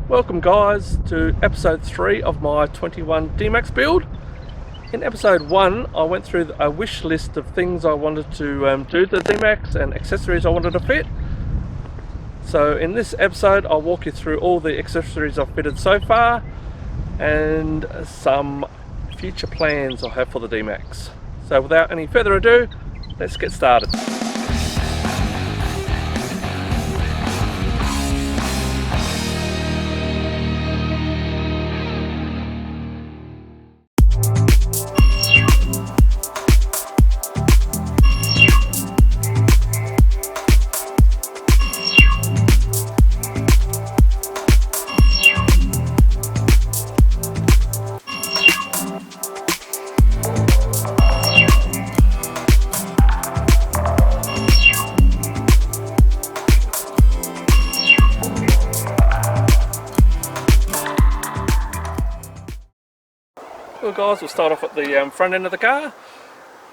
Welcome guys to episode 3 of my 21 Dmax build. In episode 1 I went through a wish list of things I wanted to do to the Dmax and accessories I wanted to fit. So in this episode I'll walk you through all the accessories I've fitted so far and some future plans I have for the Dmax. So without any further ado, let's get started. Well guys, we'll start off at the front end of the car,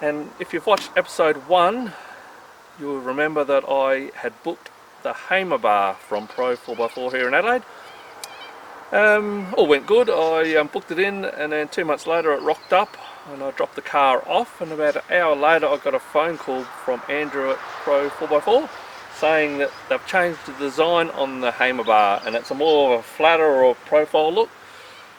and if you've watched episode 1 you'll remember that I had booked the Hamer bar from Pro 4x4 here in Adelaide. All went good. I booked it in, and then 2 months later it rocked up and I dropped the car off, and about an hour later I got a phone call from Andrew at Pro 4x4 saying that they've changed the design on the Hamer bar and it's a more of a flatter or profile look.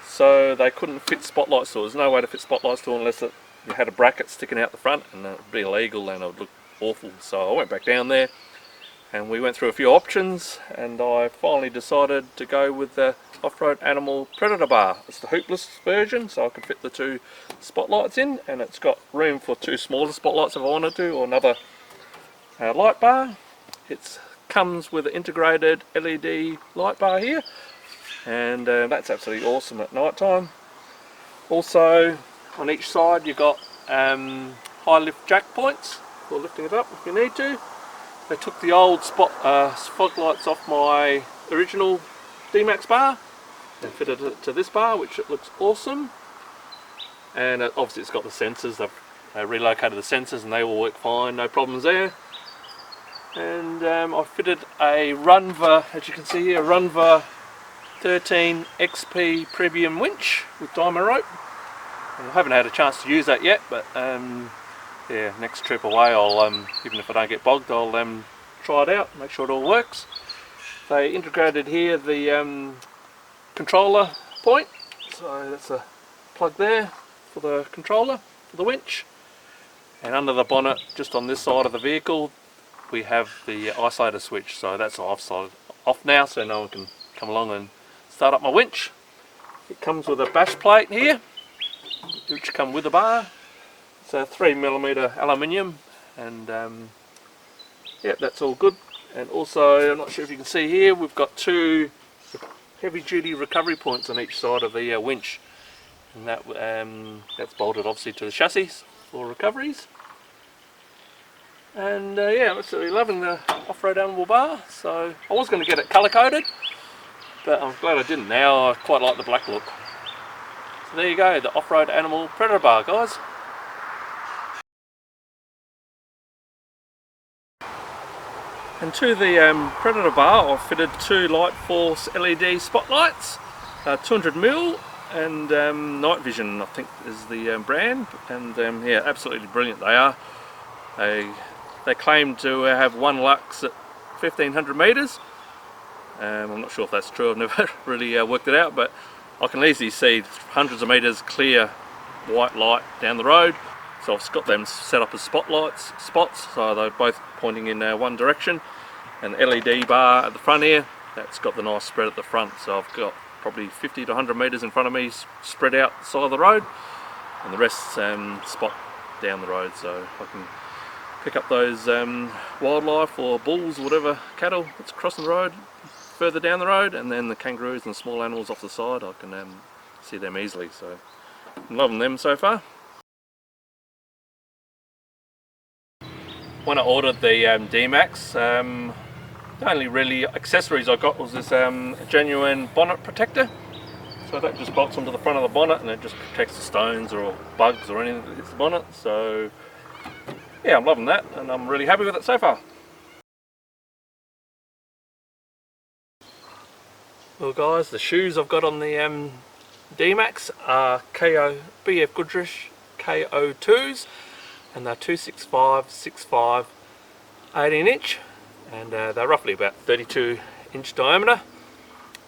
So they couldn't fit spotlights to it. There's no way to fit spotlights to it unless you had a bracket sticking out the front, and it would be illegal and it would look awful. So I went back down there and we went through a few options, and I finally decided to go with the Off-Road Animal Predator bar. It's the hoopless version, so I could fit the 2 spotlights in, and it's got room for 2 smaller spotlights if I wanted to, or another light bar. It comes with an integrated LED light bar here, and that's absolutely awesome at night time. Also on each side you've got high lift jack points for lifting it up if you need to. They took the old spotlights off my original Dmax bar and fitted it to this bar, which it looks awesome. And obviously it's got the sensors. They've relocated the sensors and they all work fine, no problems there. And I fitted a Runva, as you can see here, Runva 13 XP premium winch with diamond rope. And I haven't had a chance to use that yet, but yeah, next trip away I'll, even if I don't get bogged, I'll try it out, make sure it all works. They integrated here the controller point, so that's a plug there for the controller for the winch. And under the bonnet, just on this side of the vehicle, we have the isolator switch, so that's off now, so no one can come along and start up my winch. It comes with a bash plate here, which come with the bar. It's a 3mm aluminium, and yeah, that's all good. And also, I'm not sure if you can see here, we've got 2 heavy-duty recovery points on each side of the winch, and that's bolted obviously to the chassis for recoveries. And yeah, I'm absolutely loving the Off-Road Animal bar. So I was going to get it colour coded, but I'm glad I didn't now. I quite like the black look. So there you go, the Off-Road Animal Predator bar, guys. And to the Predator bar I've fitted 2 Lightforce LED spotlights, 200mm, and Night Vision I think is the brand, and yeah, absolutely brilliant they are. They claim to have 1 lux at 1500 metres. I'm not sure if that's true, I've never really worked it out, but I can easily see hundreds of metres clear white light down the road. So I've got them set up as spots, so they're both pointing in one direction. An LED bar at the front here, that's got the nice spread at the front, so I've got probably 50 to 100 metres in front of me spread out the side of the road, and the rest spot down the road, so I can pick up those wildlife or bulls or whatever cattle that's crossing the road further down the road, and then the kangaroos and small animals off the side, I can see them easily. So I'm loving them so far. When I ordered the Dmax, the only really accessories I got was this genuine bonnet protector. So that just bolts onto the front of the bonnet and it just protects the stones or bugs or anything that hits the bonnet. So yeah, I'm loving that and I'm really happy with it so far. Well guys, the shoes I've got on the Dmax are BF Goodridge K02s, and they're 265, 65, 18 inch, and they're roughly about 32 inch diameter,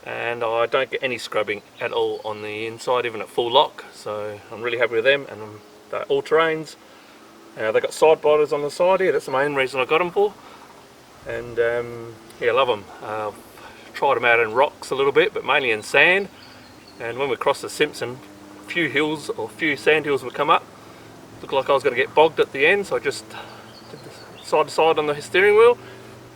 and I don't get any scrubbing at all on the inside, even at full lock, so I'm really happy with them. And they're all terrains. They've got side borders on the side here, that's the main reason I got them for, and yeah, love them. Tried them out in rocks a little bit, but mainly in sand, and when we crossed the Simpson, a few hills or a few sand hills would come up. Looked like I was going to get bogged at the end, so I just did the side to side on the steering wheel,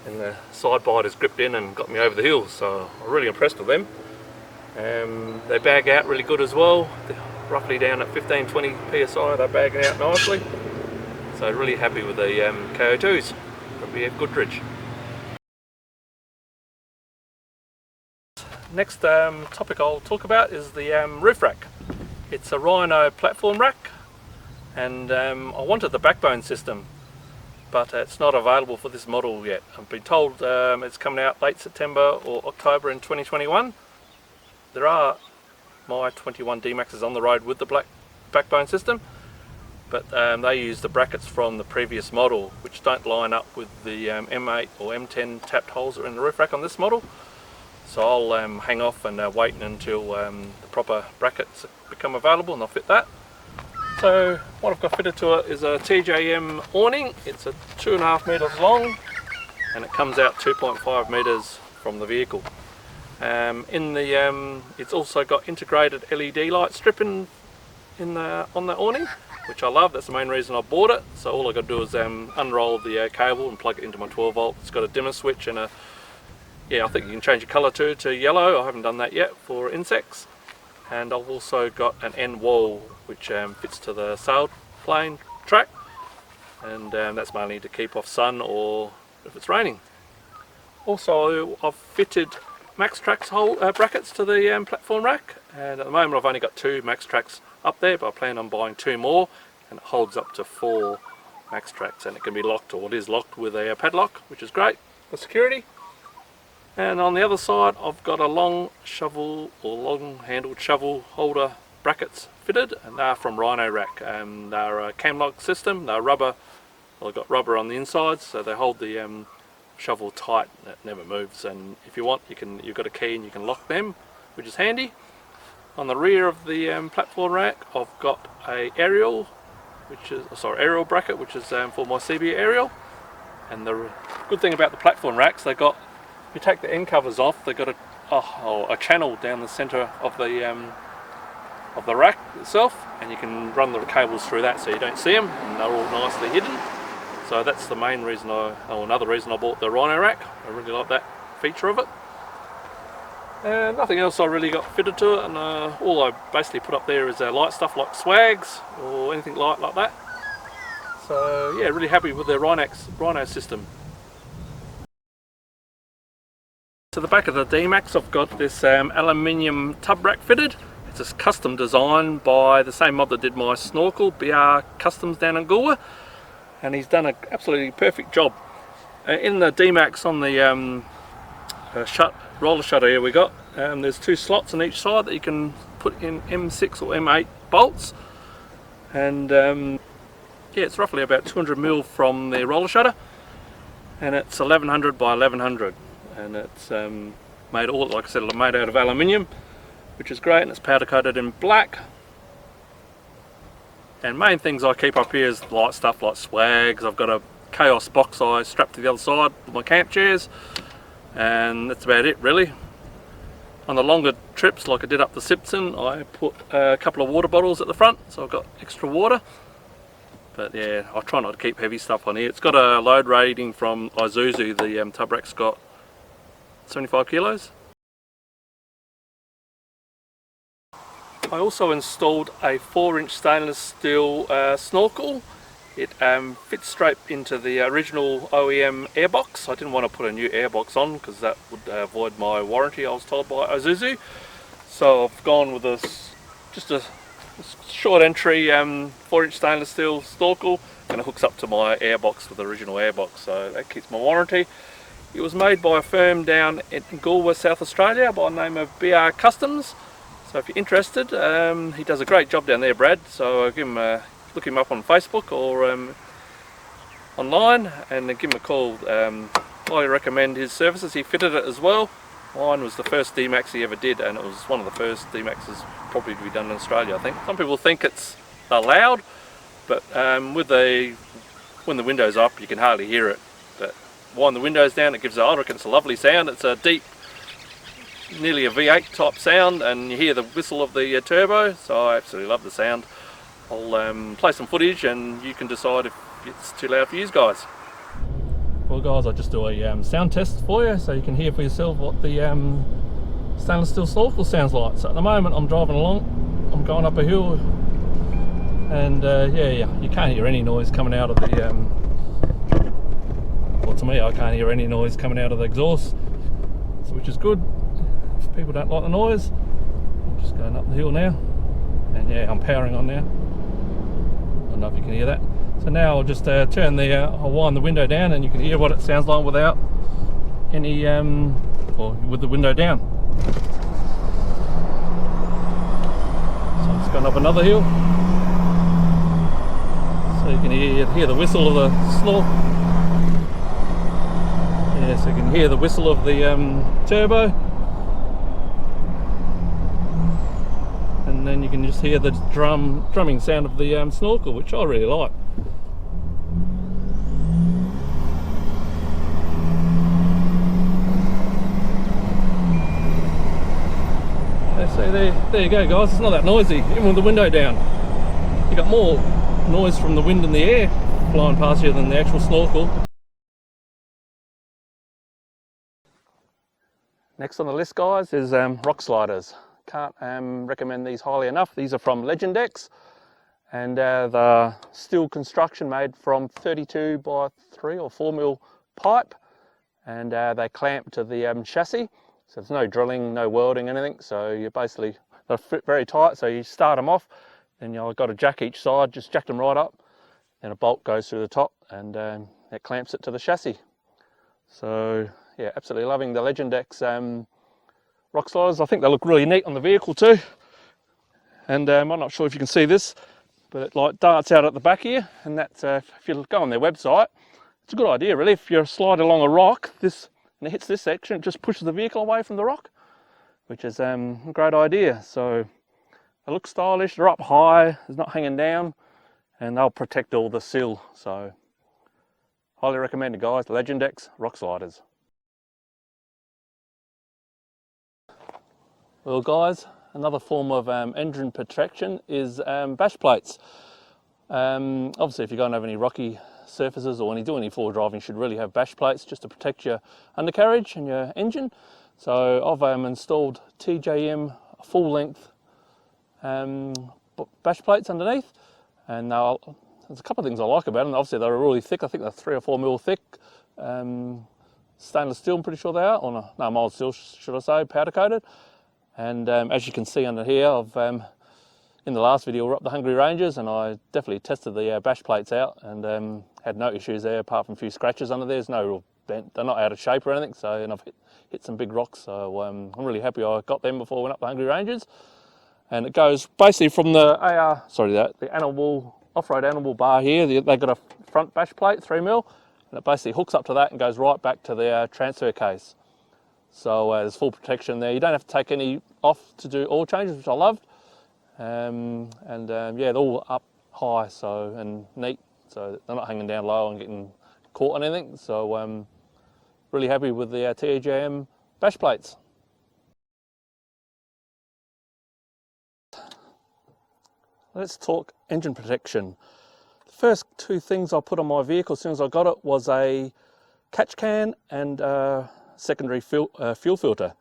and the side biders gripped in and got me over the hills, so I'm really impressed with them. They bag out really good as well. They're roughly down at 15-20 psi, they're bagging out nicely, so really happy with the K02s from BF Goodridge. Next topic I'll talk about is the roof rack. It's a Rhino platform rack, and I wanted the backbone system, but it's not available for this model yet. I've been told it's coming out late September or October in 2021. There are MY21 Dmaxes on the road with the black backbone system, but they use the brackets from the previous model, which don't line up with the M8 or M10 tapped holes that are in the roof rack on this model. So I'll hang off and wait until the proper brackets become available, and I'll fit that. So what I've got fitted to it is a TJM awning. It's a 2.5 metres long, and it comes out 2.5 metres from the vehicle. It's also got integrated LED light stripping on the awning, which I love. That's the main reason I bought it. So all I got to do is unroll the cable and plug it into my 12 volt. It's got a dimmer switch and a, yeah, I think you can change the colour to yellow. I haven't done that yet for insects. And I've also got an end wall which fits to the sailplane track, and that's mainly to keep off sun or if it's raining. Also, I've fitted Max Tracks brackets to the platform rack, and at the moment I've only got 2 Max Tracks up there, but I plan on buying 2 more, and it holds up to 4 Max Tracks, and it can be locked, or it is locked with a padlock, which is great for security. And on the other side I've got a long shovel or long handled shovel holder brackets fitted, and they're from Rhino rack. They're a cam lock system, they're rubber, well, they've got rubber on the inside, so they hold the shovel tight and it never moves, and if you want you've got a key and you can lock them, which is handy. On the rear of the platform rack I've got a aerial bracket, which is for my CB aerial. And the good thing about the platform racks, if you take the end covers off, they've got a channel down the centre of the rack itself, and you can run the cables through that so you don't see them, and they're all nicely hidden. So that's the main reason another reason I bought the Rhino rack. I really like that feature of it. And nothing else I really got fitted to it, and all I basically put up there is light stuff like swags or anything like that. So yeah, really happy with the Rhino system. To the back of the Dmax I've got this aluminium Tubrack fitted. It's a custom design by the same mob that did my Snorkel, BR Customs down in Goolwa, and he's done an absolutely perfect job. In the Dmax on the roller shutter here we got, there's 2 slots on each side that you can put in M6 or M8 bolts, and yeah, it's roughly about 200mm from the roller shutter, and it's 1100 by 1100. And it's made like I said, made out of aluminium, which is great, and it's powder coated in black. And main things I keep up here is light stuff like swags. I've got a Chaos box eye strapped to the other side with my camp chairs, and that's about it really. On the longer trips, like I did up the Simpson, I put a couple of water bottles at the front, so I've got extra water. But yeah, I try not to keep heavy stuff on here. It's got a load rating from Isuzu. The Tubrack's got 75 kilos. I also installed a 4-inch stainless steel snorkel. It fits straight into the original OEM airbox. I didn't want to put a new airbox on because that would void my warranty, I was told by Isuzu. So I've gone with just a short entry 4-inch stainless steel snorkel, and it hooks up to my airbox with the original airbox, so that keeps my warranty. It was made by a firm down in Goulburn, South Australia, by the name of BR Customs. So if you're interested, he does a great job down there, Brad. So I'll give him look him up on Facebook or online, and give him a call. I recommend his services. He fitted it as well. Mine was the first Dmax he ever did, and it was one of the first Dmaxes probably to be done in Australia, I think. Some people think it's loud, but when the window's up, you can hardly hear it. But wind the windows down, it gives I reckon it's a lovely sound. It's a deep, nearly a V8 type sound, and you hear the whistle of the turbo. So I absolutely love the sound. I'll play some footage, and you can decide if it's too loud for you guys. Well guys, I'll just do a sound test for you so you can hear for yourself what the stainless steel snorkel sounds like. So at the moment I'm driving along, I'm going up a hill, and yeah, you can't hear any noise coming out of the, well, to me I can't hear any noise coming out of the exhaust, so, which is good. If people don't like the noise, I'm just going up the hill now, and yeah, I'm powering on now. I don't know if you can hear that. So now I'll just I'll wind the window down, and you can hear what it sounds like without any, or with the window down. So I'm just going up another hill. So you can hear the whistle of the snort. Yeah, so you can hear the whistle of the turbo. And then you can just hear the drumming sound of the snorkel, which I really like. So there you go guys, it's not that noisy, even with the window down. You got more noise from the wind and the air flying past you than the actual snorkel. Next on the list guys is Rocksliders. Can't recommend these highly enough. These are from Legendex, and the steel construction made from 32 by 3 or 4 mil pipe, and they clamp to the chassis. So there's no drilling, no welding, anything. So you basically, they're fit very tight. So you start them off, and you've got a jack each side, just jack them right up. Then a bolt goes through the top, and it clamps it to the chassis. So yeah, absolutely loving the Legendex Rocksliders. I think they look really neat on the vehicle too. And I'm not sure if you can see this, but it like darts out at the back here. And that's, if you go on their website, it's a good idea really. If you're sliding along a rock, and it hits this section, it just pushes the vehicle away from the rock, which is a great idea. So they look stylish, they're up high, it's not hanging down, and they'll protect all the sill. So highly recommended guys, Legendex Rocksliders. Well guys, another form of engine protection is bash plates. Obviously if you're going over any rocky surfaces, or when you do any forward driving, you should really have bash plates just to protect your undercarriage and your engine. So I've installed TJM full length bash plates underneath, and there's a couple of things I like about them. Obviously they're really thick, I think they're 3 or 4 mil thick, stainless steel I'm pretty sure they are, or no, mild steel should I say, powder coated. And as you can see under here, I've in the last video we're up the Hungry Ranges, and I definitely tested the bash plates out, and had no issues there apart from a few scratches under there. There's no real bent, they're not out of shape or anything. So, and I've hit some big rocks, so I'm really happy I got them before I went up the Hungry Ranges. And it goes basically from the the animal off-road animal bar here. They've got a front bash plate, 3 mil, and it basically hooks up to that and goes right back to the transfer case. So there's full protection there. You don't have to take any off to do oil changes, which I loved. Yeah, they're all up high, so, and neat, so they're not hanging down low and getting caught on anything. So really happy with the TJM bash plates. Let's talk engine protection. The first 2 things I put on my vehicle as soon as I got it was a catch can and a secondary fuel filter.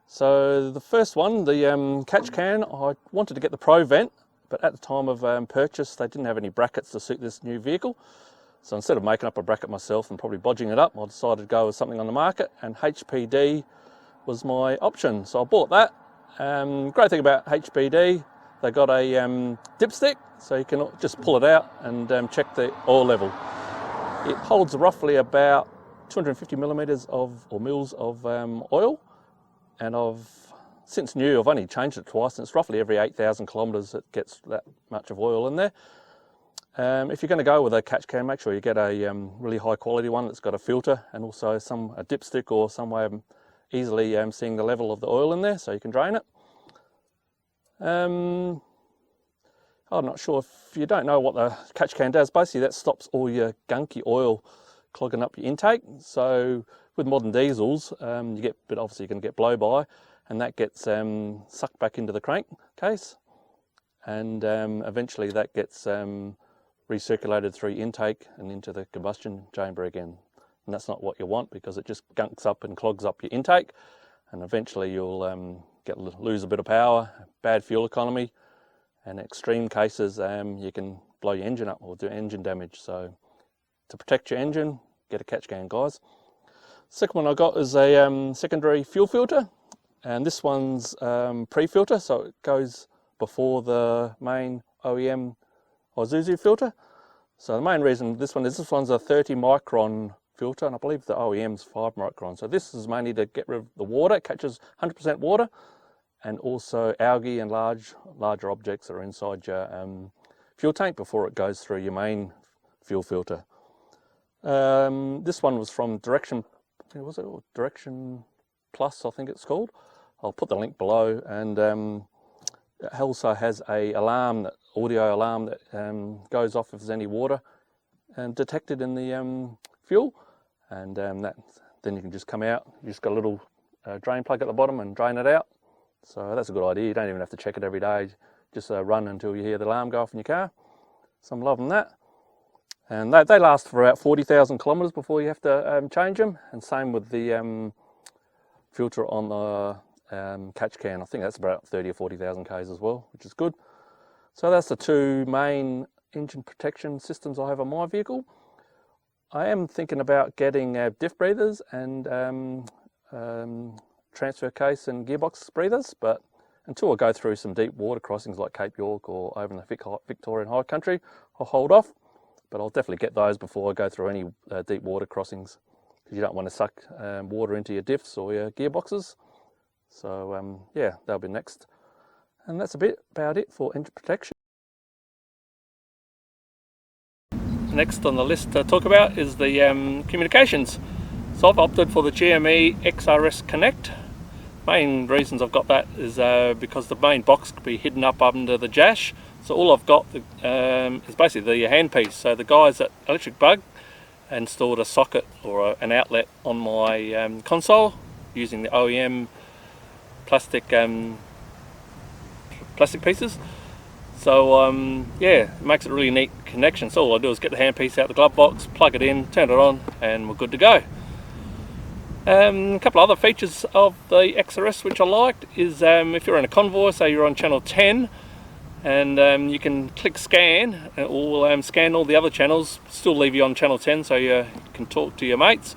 So the first one, the catch can, I wanted to get the Pro Vent, but at the time of purchase they didn't have any brackets to suit this new vehicle. So instead of making up a bracket myself and probably bodging it up, I decided to go with something on the market, and HPD was my option. So I bought that. Great thing about HPD, they got a dipstick, so you can just pull it out and check the oil level. It holds roughly about 250 millimeters of, or mils of oil, and since new, I've only changed it twice, and it's roughly every 8,000 kilometers it gets that much of oil in there. If you're going to go with a catch can, make sure you get a really high quality one that's got a filter and also a dipstick or some way of easily seeing the level of the oil in there so you can drain it. I'm not sure if you don't know what the catch can does. Basically that stops all your gunky oil clogging up your intake. So with modern diesels, but obviously you're going to get blow by, and that gets sucked back into the crankcase, and eventually that gets recirculated through intake and into the combustion chamber again. And that's not what you want, because it just gunks up and clogs up your intake, and eventually you'll lose a bit of power, bad fuel economy, and in extreme cases you can blow your engine up or do engine damage. So to protect your engine, get a catch can, guys. Second one I got is a secondary fuel filter, and this one's pre-filter, so it goes before the main OEM Isuzu filter. So the main reason this one's a 30 micron filter, and I believe the OEM's 5 micron. So this is mainly to get rid of the water. It catches 100% water, and also algae and larger objects that are inside your fuel tank before it goes through your main fuel filter. This one was from Direction Plus, I think it's called. I'll put the link below, and it also has a audio alarm that goes off if there's any water detected in the fuel, and then you can just come out. You just got a little drain plug at the bottom and drain it out. So that's a good idea. You don't even have to check it every day. Just run until you hear the alarm go off in your car. So I'm loving that. And they last for about 40,000 kilometers before you have to change them. And same with the filter on the catch can. I think that's about 30 or 40,000 Ks as well, which is good. So that's the two main engine protection systems I have on my vehicle. I am thinking about getting diff breathers and transfer case and gearbox breathers, but until I go through some deep water crossings like Cape York or over in the Victorian High Country, I'll hold off. But I'll definitely get those before I go through any deep water crossings, because you don't want to suck water into your diffs or your gearboxes. So yeah, that'll be next. And that's a bit about it for engine protection. Next on the list to talk about is the Comunications. So I've opted for the GME XRS Connect. Main reasons I've got that is because the main box could be hidden up under the dash. So all I've got is basically the handpiece. So the guys at Electric Bug installed a socket or an outlet on my console using the OEM plastic pieces. So yeah, it makes it a really neat connection. So all I do is get the handpiece out the glove box, plug it in, turn it on, and we're good to go. A couple of other features of the XRS which I liked is if you're in a convoy, say you're on channel 10, and you can click scan, and it will scan all the other channels, still leave you on channel 10 so you can talk to your mates,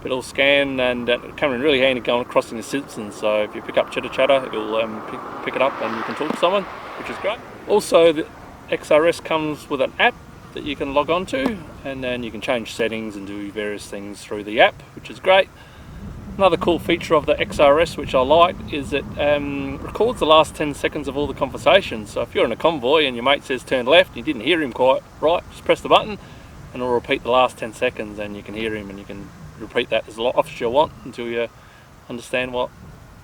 but it'll scan, and it come in really handy going crossing the Simpsons. So if you pick up chitter chatter, it'll pick it up and you can talk to someone, which is great. Also, the XRS comes with an app that you can log on to, and then you can change settings and do various things through the app, which is great. Another cool feature of the XRS which I like is it records the last 10 seconds of all the conversations. So if you're in a convoy and your mate says turn left and you didn't hear him quite right, just press the button and it'll repeat the last 10 seconds, and you can hear him, and you can repeat that as often as you want until you understand what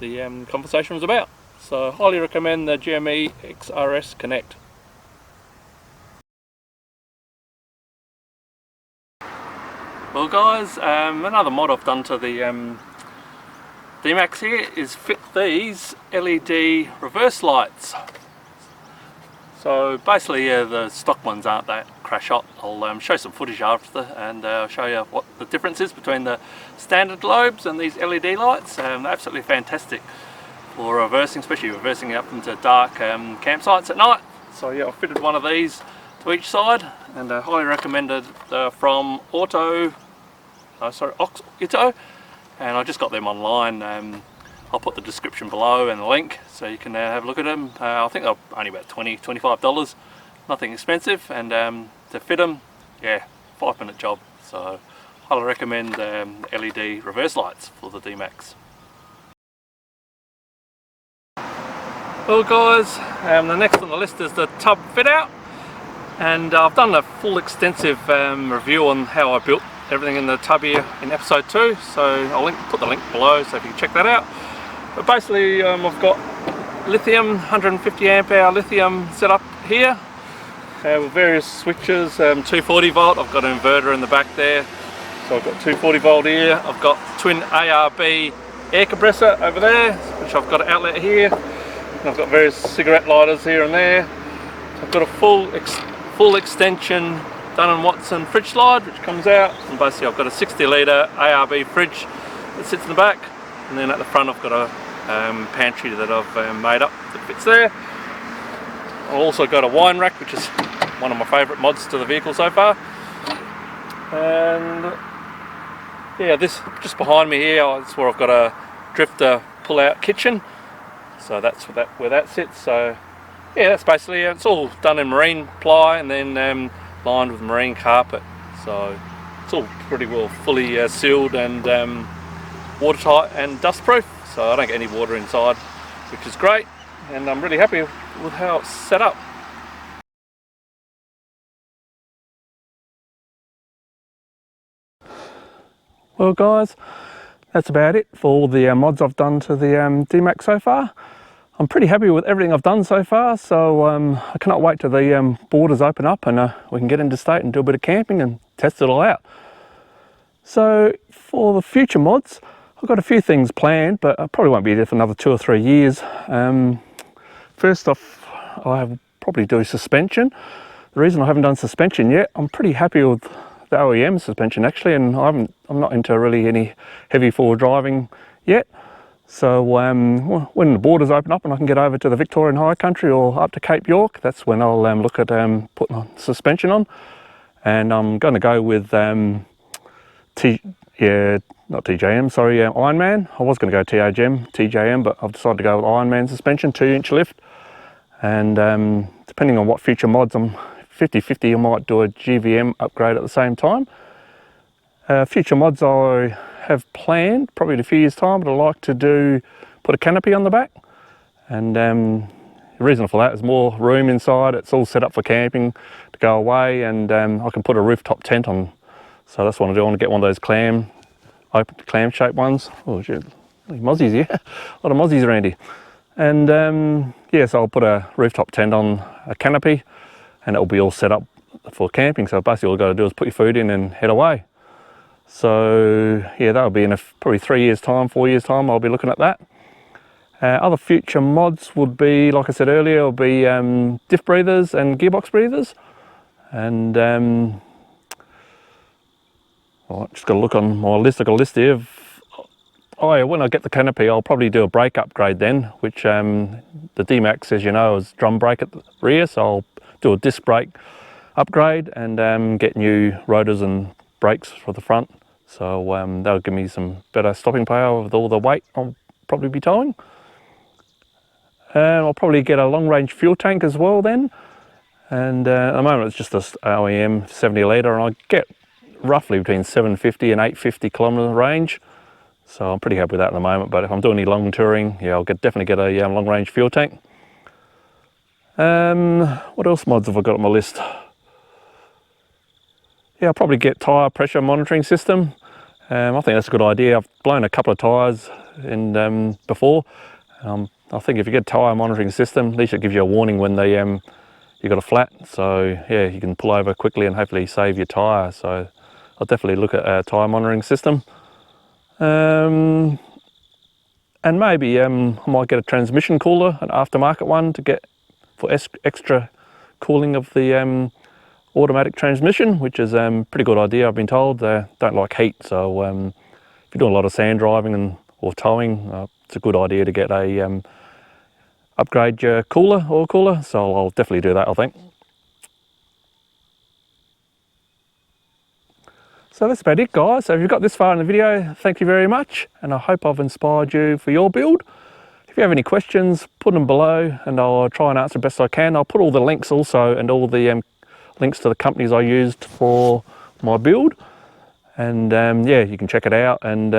the conversation was about. So highly recommend the GME XRS Connect. Well guys, another mod I've done to the Dmax here is fit these LED reverse lights. So basically, the stock ones aren't that crash hot. I'll show some footage after, and I'll show you what the difference is between the standard globes and these LED lights. They're absolutely fantastic for reversing, especially reversing up into dark campsites at night. So yeah, I fitted one of these to each side, and highly recommended from Ito, and I just got them online. I'll put the description below and the link so you can have a look at them. I think they're only about $20–25, nothing expensive, and to fit them, yeah, 5-minute job. So highly highly recommend LED reverse lights for the Dmax. Well guys, the next on the list is the tub fit out, and I've done a full extensive review on how I built everything in the tub here in episode 2, so I'll put the link below so if you can check that out. But basically I've got lithium, 150 amp hour lithium set up here with various switches, 240 volt, I've got an inverter in the back there, so I've got 240 volt here, I've got twin ARB air compressor over there, which I've got an outlet here. I've got various cigarette lighters here and there. I've got a full extension Dun & Watson fridge slide which comes out, and basically I've got a 60 litre ARB fridge that sits in the back, and then at the front I've got a pantry that I've made up that fits there. I've also got a wine rack, which is one of my favourite mods to the vehicle so far. And yeah, this just behind me here is where I've got a drifter pull out kitchen. So that's where that sits. So yeah, that's basically it. It's all done in marine ply and then lined with marine carpet. So it's all pretty well fully sealed and watertight and dust proof. So I don't get any water inside, which is great. And I'm really happy with how it's set up. Well guys, that's about it for all the mods I've done to the Dmax so far. I'm pretty happy with everything I've done so far, so I cannot wait till the borders open up and we can get into state and do a bit of camping and test it all out. So for the future mods, I've got a few things planned, but I probably won't be there for another 2 or 3 years. First off, I'll probably do suspension. The reason I haven't done suspension yet, I'm pretty happy with the OEM suspension actually, and I'm not into really any heavy forward driving yet. So when the borders open up and I can get over to the Victorian High Country or up to Cape York, that's when I'll look at putting on suspension on. And I'm going to go with not TJM, sorry, Ironman. I was going to go TJM, but I've decided to go with Ironman suspension, 2-inch lift. And depending on what future mods, I'm 50-50, I might do a GVM upgrade at the same time. Future mods I have planned, probably in a few years time, but I'd like to put a canopy on the back. And the reason for that is more room inside. It's all set up for camping to go away, and I can put a rooftop tent on. So that's what I do. I want to get one of those open clam shaped ones. Oh shit, mozzies here. A lot of mozzies around here. And yeah, so I'll put a rooftop tent on a canopy and it'll be all set up for camping. So basically all you've got to do is put your food in and head away. So yeah, that'll be in probably 3 years time, 4 years time, I'll be looking at that. Other future mods would be, like I said earlier, will be diff breathers and gearbox breathers. And just got to look on my list. I've got a list here of, oh yeah, when I get the canopy, I'll probably do a brake upgrade then, which the Dmax, as you know, is drum brake at the rear, so I'll do a disc brake upgrade and get new rotors and brakes for the front. So that'll give me some better stopping power with all the weight I'll probably be towing. I'll probably get a long range fuel tank as well then. And at the moment it's just this OEM 70 litre, and I get roughly between 750 and 850 kilometre range. So I'm pretty happy with that at the moment, but if I'm doing any long touring, yeah, I'll definitely get a long range fuel tank. What else mods have I got on my list? Yeah, I'll probably get tyre pressure monitoring system. I think that's a good idea. I've blown a couple of tyres in before. I think if you get a tyre monitoring system, at least it gives you a warning when you got a flat. So yeah, you can pull over quickly and hopefully save your tyre. So I'll definitely look at a tyre monitoring system. And maybe I might get a transmission cooler, an aftermarket one, to get for extra cooling of the automatic transmission, which is a pretty good idea. I've been told they don't like heat, so if you're doing a lot of sand driving or towing, it's a good idea to get a upgrade your oil cooler. So I'll definitely do that, I think. So that's about it, guys. So if you've got this far in the video, thank you very much, and I hope I've inspired you for your build. If you have any questions, put them below and I'll try and answer best I can. I'll put all the links also, and all the links to the companies I used for my build. and yeah, you can check it out, and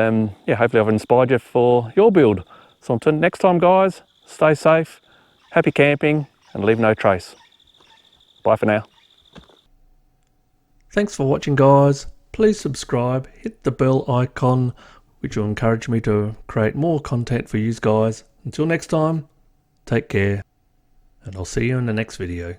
yeah, hopefully I've inspired you for your build. So until next time guys, stay safe, happy camping, and leave no trace. Bye for now. Thanks for watching guys. Please subscribe, hit the bell icon, which will encourage me to create more content for you guys. Until next time, take care, and I'll see you in the next video.